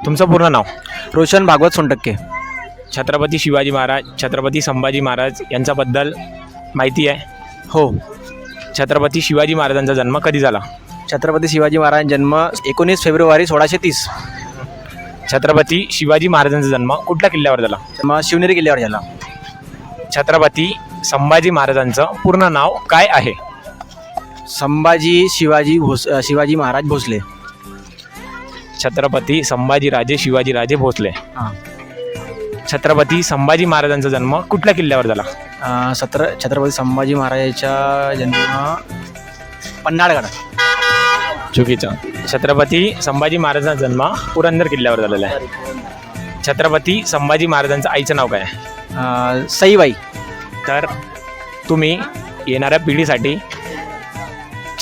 तुमचं पूर्ण नाव? रोशन भागवत सोनटक्के. छत्रपती शिवाजी महाराज, छत्रपती संभाजी महाराज यांच्याबद्दल माहिती आहे? हो. छत्रपती शिवाजी महाराजांचा जन्म कधी झाला? छत्रपती शिवाजी महाराज जन्म 19 फेब्रुवारी 1630. छत्रपती शिवाजी महाराजांचा जन्म कुठल्या किल्ल्यावर झाला? जन्म शिवनेरी किल्ल्यावर झाला. छत्रपती संभाजी महाराजांचं पूर्ण नाव काय आहे? शिवाजी महाराज भोसले. छत्रपती संभाजीराजे शिवाजीराजे भोसले. हां. छत्रपती संभाजी महाराजांचा जन्म कुठल्या किल्ल्यावर झाला? छत्रपती संभाजी महाराजांचा जन्म पन्हाळगड. चुकीचं. छत्रपती संभाजी महाराजांचा जन्म पुरंदर किल्ल्यावर झालेला आहे. छत्रपती संभाजी महाराजांचं आईचं नाव काय आहे? सईबाई. तर तुम्ही येणाऱ्या पिढीसाठी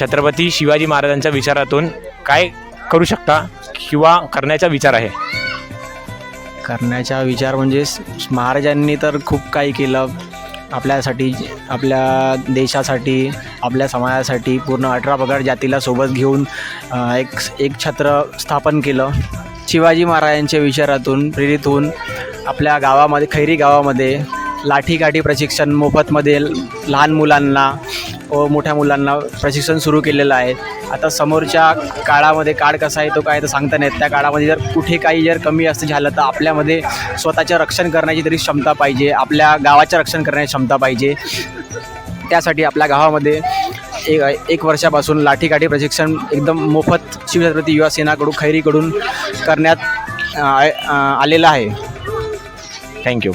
छत्रपती शिवाजी महाराजांच्या विचारातून काय करू शकता किंवा करण्याचा विचार आहे? करण्याचा विचार म्हणजे महाराजांनी तर खूप काही केलं आपल्यासाठी, आपल्या देशासाठी, आपल्या समाजासाठी. पूर्ण 18 पगड जातीला सोबत घेऊन एक छत्र स्थापन केलं. शिवाजी महाराजांच्या विचारातून प्रेरित होऊन आपल्या गावामध्ये, खैरी गावामध्ये लाठीकाठी प्रशिक्षण मोफतमध्ये लहान मुलांना व मोठ्या मुलांना प्रशिक्षण सुरू केलेलं आहे. आता समोरच्या काळामध्ये काळ कसा आहे तो काय तर सांगता नाही. त्या काळामध्ये जर कुठे काही जर कमी जास्त झालं तर आपल्यामध्ये स्वतःचं रक्षण करण्याची तरी क्षमता पाहिजे, आपल्या गावाचं रक्षण करण्याची क्षमता पाहिजे. त्यासाठी आपल्या गावामध्ये एक वर्षापासून लाठीकाठी प्रशिक्षण एकदम मोफत शिवछत्रपती युवा सेनाकडून खैरीकडून करण्यात आलेलं आहे. थँक्यू.